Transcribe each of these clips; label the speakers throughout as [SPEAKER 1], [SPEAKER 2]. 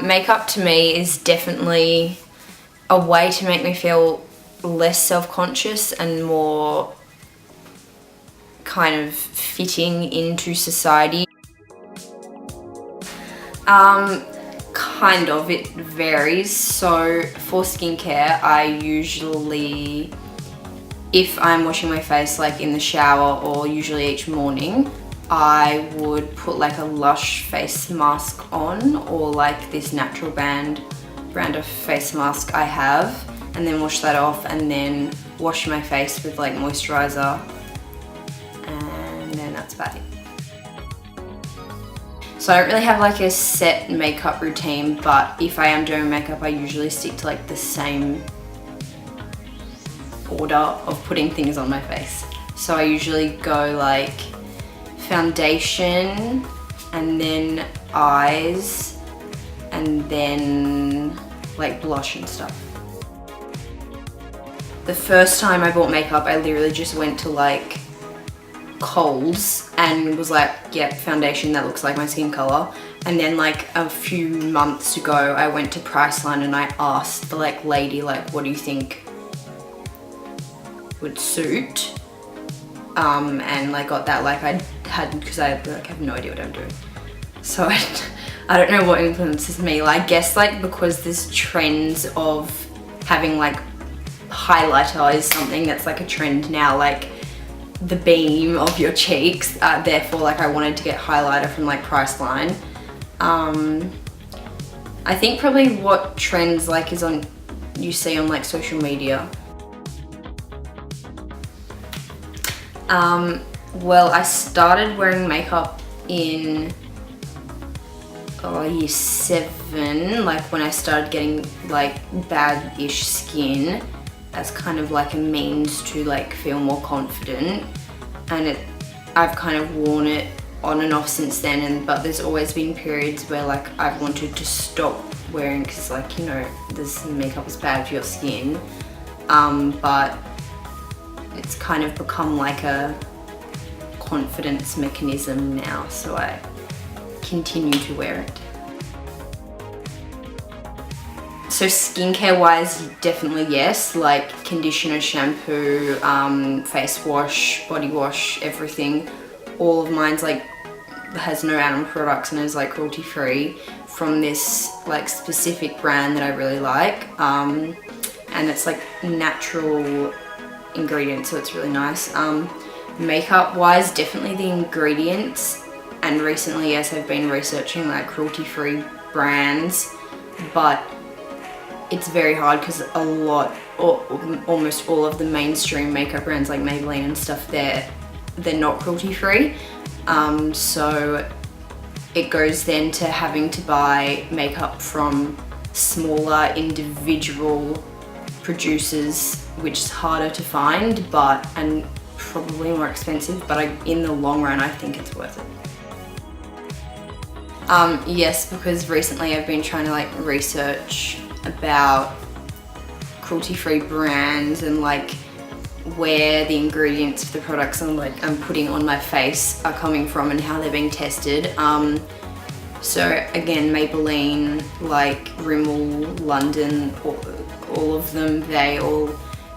[SPEAKER 1] Makeup to me is definitely a way to make me feel less self-conscious and more kind of fitting into society. Kind of, it varies. So for skincare, I usually, if I'm washing my face like in the shower or usually each morning, I would put like a Lush face mask on, or like this natural brand of face mask I have, and then wash that off and then wash my face with like moisturizer, and then that's about it. So I don't really have like a set makeup routine, but if I am doing makeup, I usually stick to like the same order of putting things on my face. So I usually go like foundation and then eyes and then like blush and stuff. The first time I bought makeup, I literally just went to like Kohl's and was like, yep, foundation that looks like my skin color. And then like a few months ago, I went to Priceline and I asked the like lady, like, what do you think would suit? And I got that, like I had, because I like have no idea what I'm doing. So I don't know what influences me. Like, I guess like because there's trends of having like highlighter is something that's like a trend now, like the beam of your cheeks. Therefore, like I wanted to get highlighter from like Priceline. I think probably what trends like is on, you see on like social media. Well, I started wearing makeup in year 7, like when I started getting like bad-ish skin, as kind of like a means to like feel more confident, and I've kind of worn it on and off since then, but there's always been periods where like I've wanted to stop wearing, because like, you know, this makeup is bad for your skin, but it's kind of become like a confidence mechanism now, so I continue to wear it. So skincare wise, definitely yes, like conditioner, shampoo, face wash, body wash, everything. All of mine's like has no animal products and is like cruelty free from this like specific brand that I really like, and it's like natural ingredients, so it's really nice. Makeup wise, definitely the ingredients, and recently, yes, I've been researching like cruelty free brands, but it's very hard because a lot, or almost all of the mainstream makeup brands like Maybelline and stuff, they're not cruelty free. So it goes then to having to buy makeup from smaller individual producers, which is harder to find, and probably more expensive, but in the long run I think it's worth it. Yes, because recently I've been trying to like research about cruelty-free brands and like where the ingredients for the products I'm putting on my face are coming from and how they're being tested. So again, Maybelline, like Rimmel, London, all of them, they all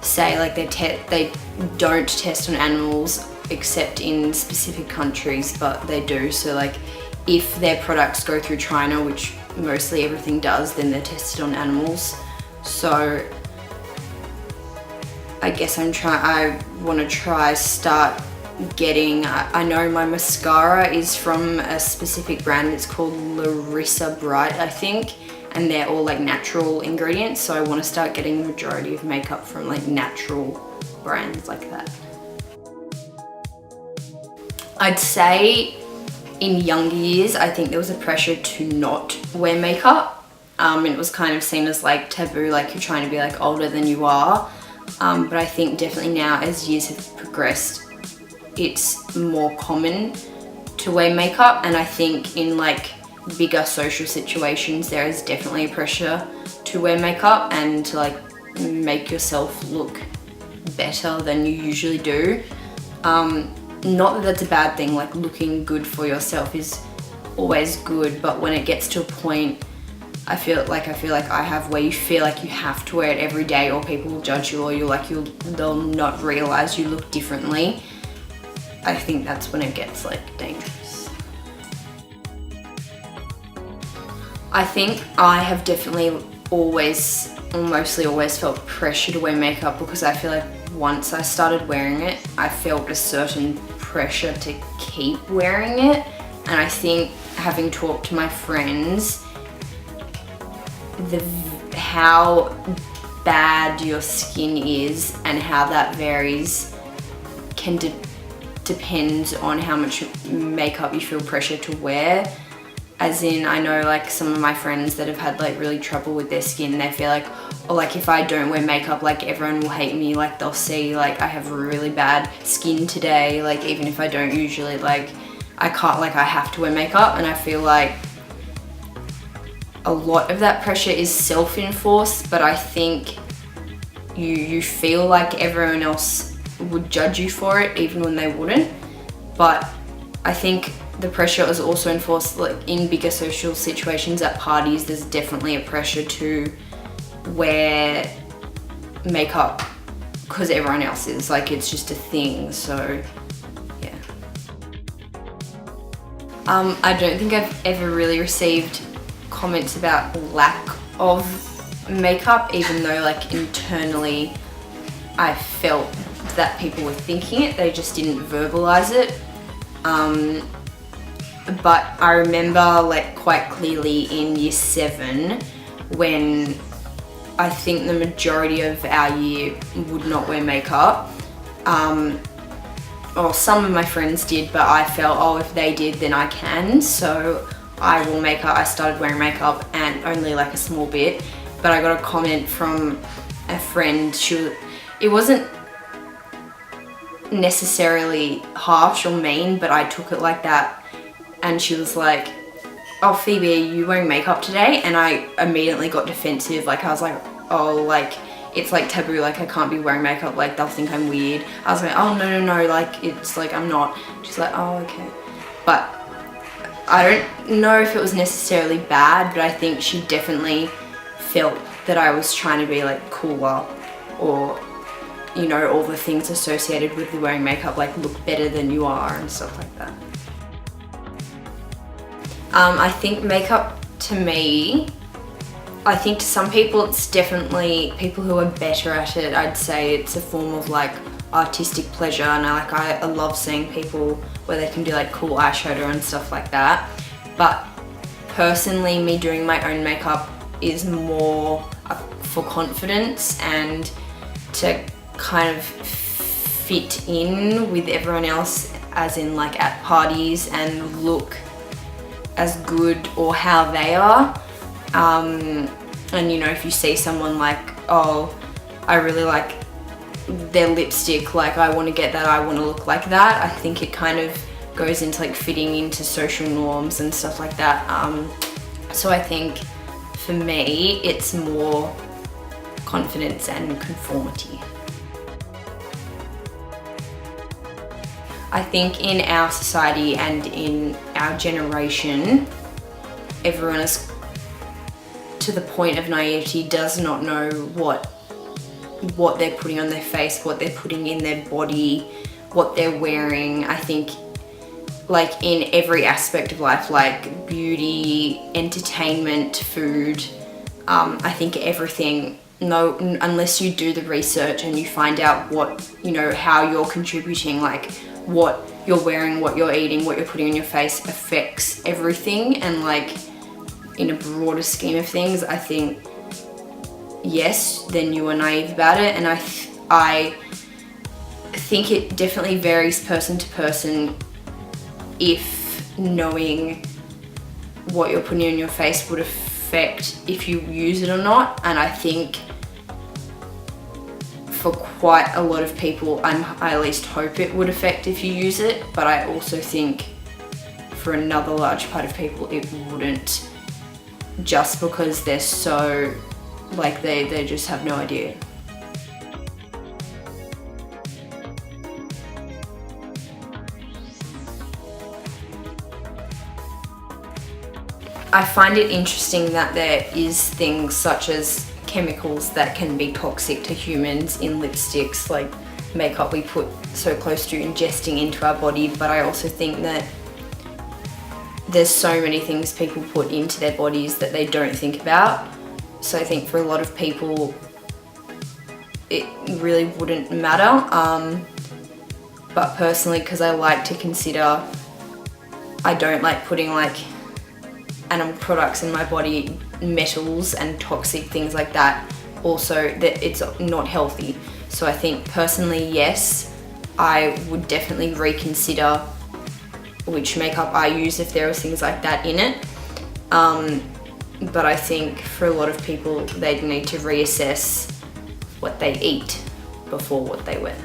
[SPEAKER 1] say like they don't test on animals except in specific countries, but they do. So like if their products go through China, which mostly everything does, then they're tested on animals. So I guess I want to try start getting, I know my mascara is from a specific brand, it's called Larissa Bright, I think, and they're all like natural ingredients, so I want to start getting the majority of makeup from like natural brands like that. I'd say in younger years, I think there was a pressure to not wear makeup. It was kind of seen as like taboo, like you're trying to be like older than you are. But I think definitely now, as years have progressed, it's more common to wear makeup, and I think in like bigger social situations there is definitely a pressure to wear makeup and to like make yourself look better than you usually do. Not that that's a bad thing, like looking good for yourself is always good, but when it gets to a point I feel like I have, where you feel like you have to wear it every day or people will judge you, or they'll not realize you look differently. I think that's when it gets like dangerous. I think I have definitely mostly always felt pressure to wear makeup, because I feel like once I started wearing it, I felt a certain pressure to keep wearing it. And I think, having talked to my friends, how bad your skin is and how that varies can depend on how much makeup you feel pressure to wear. As in, I know like some of my friends that have had like really trouble with their skin, they feel like, oh, like if I don't wear makeup, like everyone will hate me, like they'll see like I have really bad skin today, like even if I don't usually, like I can't, like I have to wear makeup. And I feel like a lot of that pressure is self-enforced, but I think you feel like everyone else would judge you for it even when they wouldn't. But I think the pressure is also enforced like in bigger social situations, at parties. There's definitely a pressure to wear makeup because everyone else is, like it's just a thing. So yeah. I don't think I've ever really received comments about lack of makeup, even though like internally I felt that people were thinking it, they just didn't verbalize it. But I remember like quite clearly in year 7 when I think the majority of our year would not wear makeup. Or some of my friends did, but I felt, oh, if they did, then I can. So I started wearing makeup, and only like a small bit. But I got a comment from a friend, it wasn't necessarily harsh or mean, but I took it like that. And she was like, oh, Phoebe, are you wearing makeup today? And I immediately got defensive. Like I was like, oh, like it's like taboo, like I can't be wearing makeup, like they'll think I'm weird. I was like, oh no, like it's like I'm not. She's like, oh, okay. But I don't know if it was necessarily bad, but I think she definitely felt that I was trying to be like cooler, or you know, all the things associated with wearing makeup, like look better than you are and stuff like that. I think makeup, to me, I think to some people it's definitely, people who are better at it, I'd say it's a form of like artistic pleasure, and I love seeing people where they can do like cool eyeshadow and stuff like that. But personally, me doing my own makeup is more for confidence and to kind of fit in with everyone else, as in like at parties, and look as good or how they are. And you know, if you see someone like, oh, I really like their lipstick, like I want to get that, I want to look like that, I think it kind of goes into like fitting into social norms and stuff like that. So I think for me it's more confidence and conformity. I think in our society and in our generation, everyone is to the point of naivety, does not know what they're putting on their face, what they're putting in their body, what they're wearing. I think like in every aspect of life, like beauty, entertainment, food, I think everything, no, unless you do the research and you find out what, you know, how you're contributing, like what you're wearing, what you're eating, what you're putting on your face affects everything. And like in a broader scheme of things, I think yes, then you are naive about it. And I think it definitely varies person to person if knowing what you're putting on your face would affect if you use it or not. And I think for quite a lot of people, I at least hope it would affect if you use it, but I also think for another large part of people it wouldn't, just because they're so, like they just have no idea. I find it interesting that there is things such as chemicals that can be toxic to humans in lipsticks, like makeup we put so close to ingesting into our body, but I also think that there's so many things people put into their bodies that they don't think about. So I think for a lot of people it really wouldn't matter, but personally, because I like to consider, I don't like putting like animal products in my body, metals and toxic things like that, also that it's not healthy. So I think personally, yes, I would definitely reconsider which makeup I use if there was things like that in it. But I think for a lot of people, they'd need to reassess what they eat before what they wear.